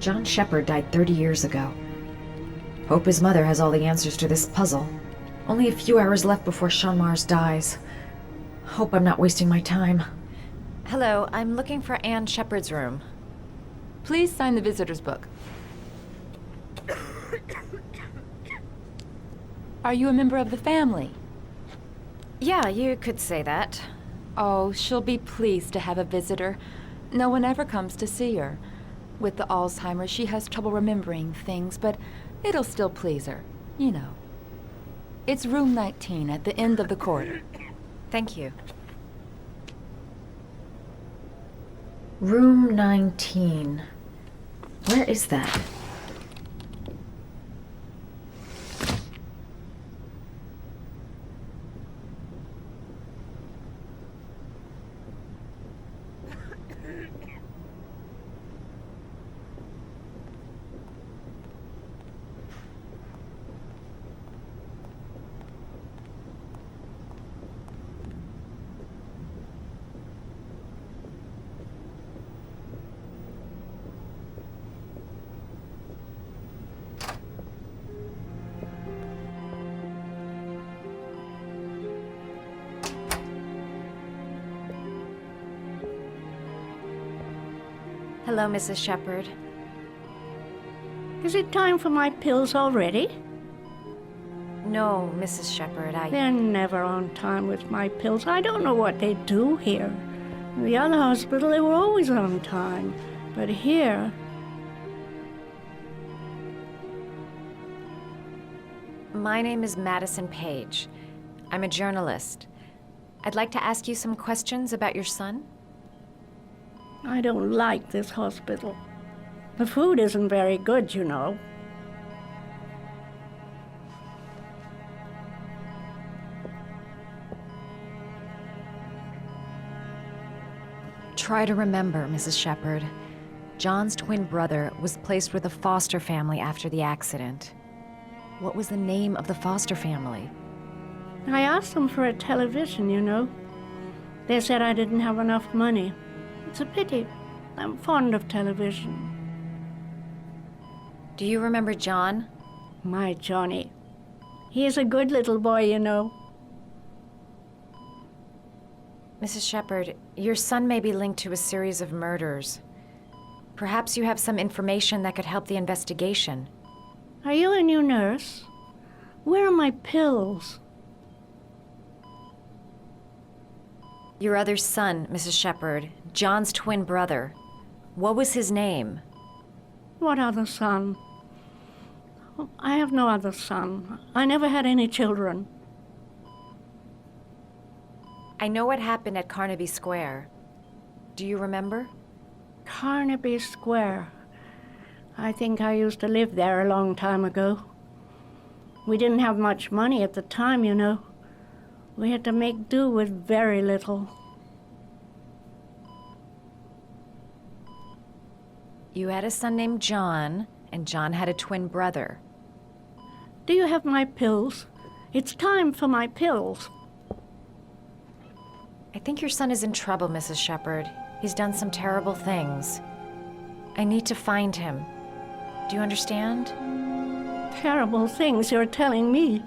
John Shepherd died 30 years ago. Hope his mother has all the answers to this puzzle. Only a few hours left before Sean Mars dies. Hope I'm not wasting my time. Hello, I'm looking for Anne Shepherd's room. Please sign the visitor's book. Are you a member of the family? Yeah, you could say that. Oh, she'll be pleased to have a visitor. No one ever comes to see her. With the Alzheimer's, she has trouble remembering things, but it'll still please her, you know. It's room 19 at the end of the corridor. Thank you. Room 19. Where is that? Hello, Mrs. Shepherd. Is it time for my pills already? No, Mrs. Shepherd, They're never on time with my pills. I don't know what they do here. In the other hospital, they were always on time. But here... My name is Madison Page. I'm a journalist. I'd like to ask you some questions about your son. I don't like this hospital. The food isn't very good, you know. Try to remember, Mrs. Shepherd. John's twin brother was placed with a foster family after the accident. What was the name of the foster family? I asked them for a television, you know. They said I didn't have enough money. It's a pity. I'm fond of television. Do you remember John? My Johnny. He is a good little boy, you know. Mrs. Shepherd, your son may be linked to a series of murders. Perhaps you have some information that could help the investigation. Are you a new nurse? Where are my pills? Your other son, Mrs. Shepherd, John's twin brother. What was his name? What other son? Oh, I have no other son. I never had any children. I know what happened at Carnaby Square. Do you remember? Carnaby Square. I think I used to live there a long time ago. We didn't have much money at the time, you know. We had to make do with very little. You had a son named John, and John had a twin brother. Do you have my pills? It's time for my pills. I think your son is in trouble, Mrs. Shepherd. He's done some terrible things. I need to find him. Do you understand? Terrible things you're telling me.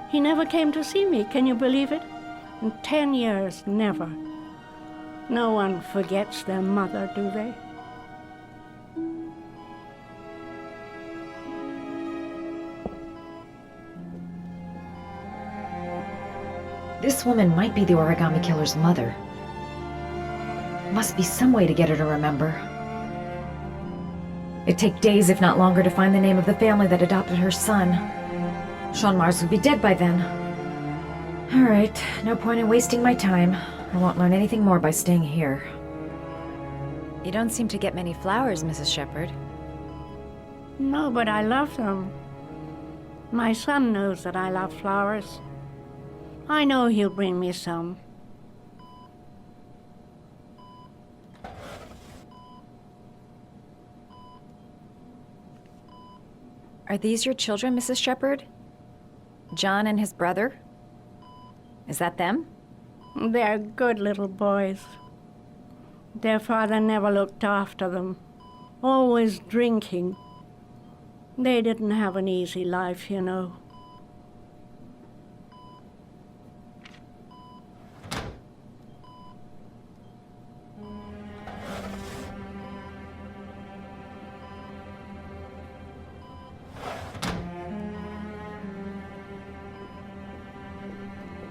He never came to see me, can you believe it? In 10 years, never. No one forgets their mother, do they? This woman might be the origami killer's mother. Must be some way to get her to remember. It'd take days, if not longer, to find the name of the family that adopted her son. Sean Mars would be dead by then. All right, no point in wasting my time. I won't learn anything more by staying here. You don't seem to get many flowers, Mrs. Shepherd. No, but I love them. My son knows that I love flowers. I know he'll bring me some. Are these your children, Mrs. Shepherd? John and his brother? Is that them? They're good little boys. Their father never looked after them. always drinking. They didn't have an easy life, you know.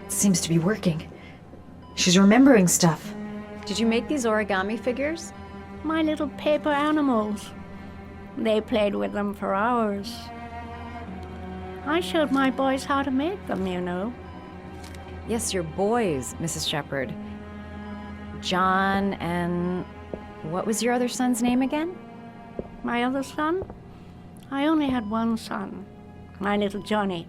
Seems to be working. She's remembering stuff. Did you make these origami figures? My little paper animals. They played with them for hours. I showed my boys how to make them, you know. Yes, your boys, Mrs. Shepherd. John and... what was your other son's name again? My other son? I only had one son, my little Johnny.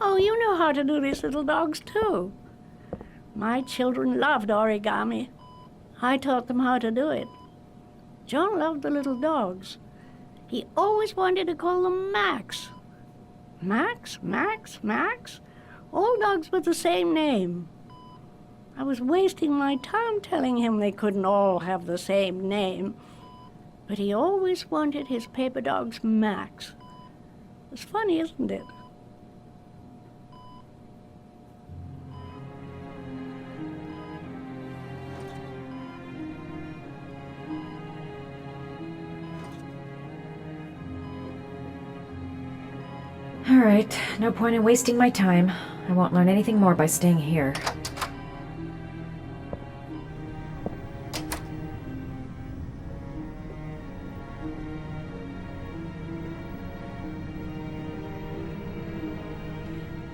Oh, you know how to do these little dogs, too. My children loved origami. I taught them how to do it. John loved the little dogs. He always wanted to call them Max. Max, Max, Max. All dogs with the same name. I was wasting my time telling him they couldn't all have the same name. But he always wanted his paper dogs Max. It's funny, isn't it? All right, no point in wasting my time. I won't learn anything more by staying here.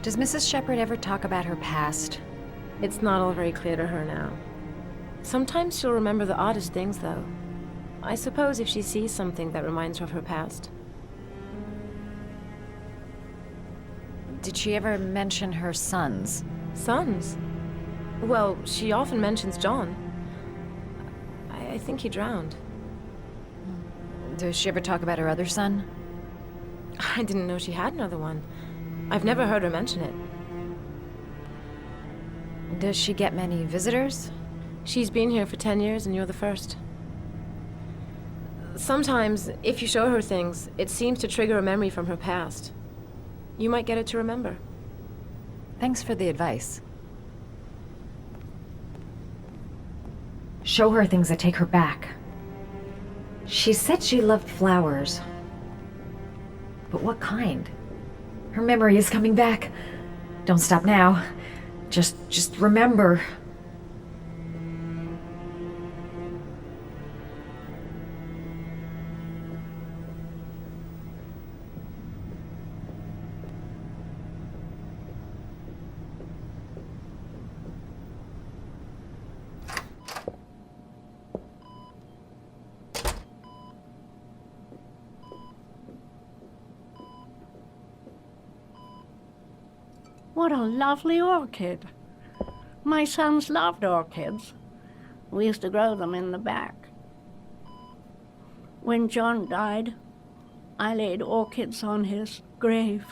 Does Mrs. Shepherd ever talk about her past? It's not all very clear to her now. Sometimes she'll remember the oddest things, though. I suppose if she sees something that reminds her of her past. Did she ever mention her sons? Sons? Well, she often mentions John. I think he drowned. Does she ever talk about her other son? I didn't know she had another one. I've never heard her mention it. Does she get many visitors? She's been here for 10 years and you're the first. Sometimes, if you show her things, it seems to trigger a memory from her past. You might get her to remember. Thanks for the advice. Show her things that take her back. She said she loved flowers. But what kind? Her memory is coming back. Don't stop now. Just remember. What a lovely orchid. My sons loved orchids. We used to grow them in the back. When John died, I laid orchids on his grave.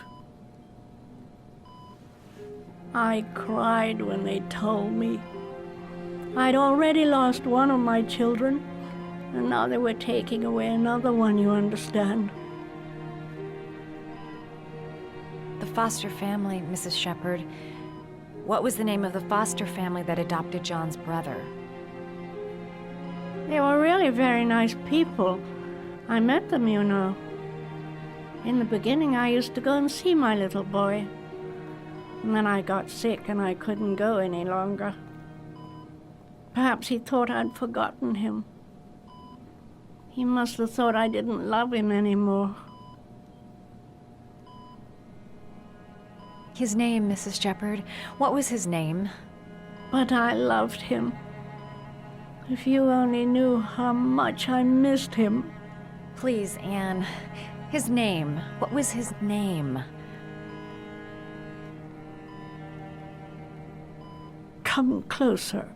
I cried when they told me. I'd already lost one of my children, and now they were taking away another one, you understand. The foster family, Mrs. Shepherd. What was the name of the foster family that adopted John's brother? They were really very nice people. I met them, you know. In the beginning, I used to go and see my little boy. And then I got sick and I couldn't go any longer. Perhaps he thought I'd forgotten him. He must have thought I didn't love him anymore. His name, Mrs. Shepherd. What was his name? But I loved him. If you only knew how much I missed him. Please, Anne. His name. What was his name? Come closer.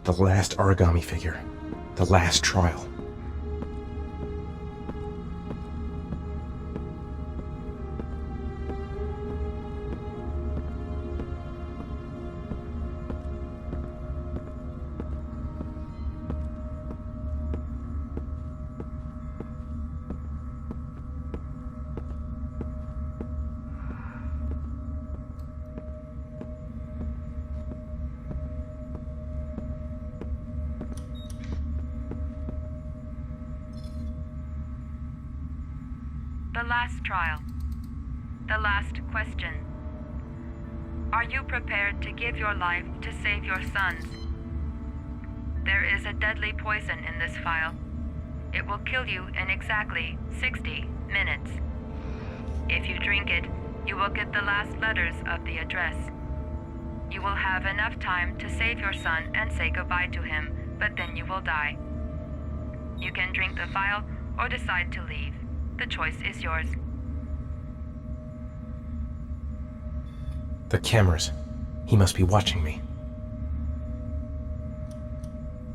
The last origami figure. The last trial. The last trial. The last question. Are you prepared to give your life to save your sons? There is a deadly poison in this vial. It will kill you in exactly 60 minutes. If you drink it, you will get the last letters of the address. You will have enough time to save your son and say goodbye to him, but then you will die. You can drink the vial or decide to leave. The choice is yours. The cameras. He must be watching me.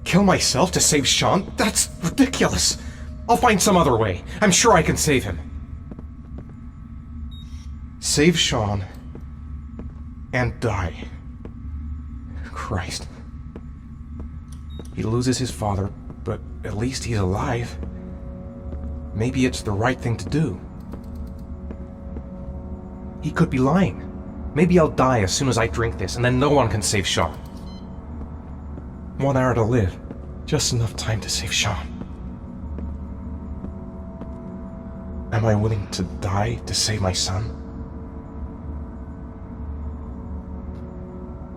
Kill myself to save Sean? That's ridiculous! I'll find some other way. I'm sure I can save him. Save Sean and die. Christ. He loses his father, but at least he's alive. Maybe it's the right thing to do. He could be lying. Maybe I'll die as soon as I drink this, and then no one can save Sean. 1 hour to live. Just enough time to save Sean. Am I willing to die to save my son?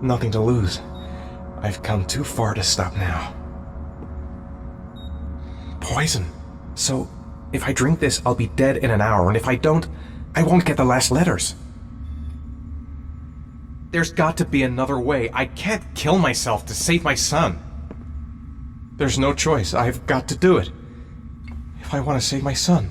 Nothing to lose. I've come too far to stop now. Poison. So, if I drink this, I'll be dead in an hour, and if I don't, I won't get the last letters. There's got to be another way. I can't kill myself to save my son. There's no choice. I've got to do it. If I want to save my son.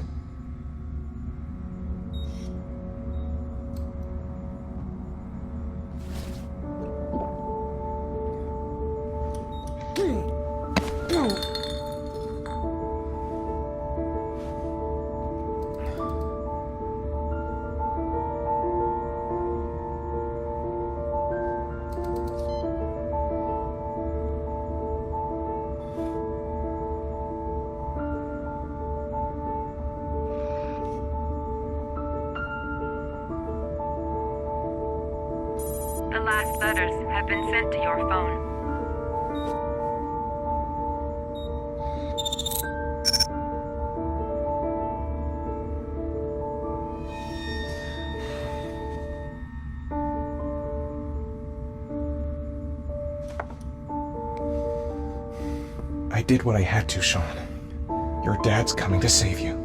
The last letters have been sent to your phone. I did what I had to, Sean. Your dad's coming to save you.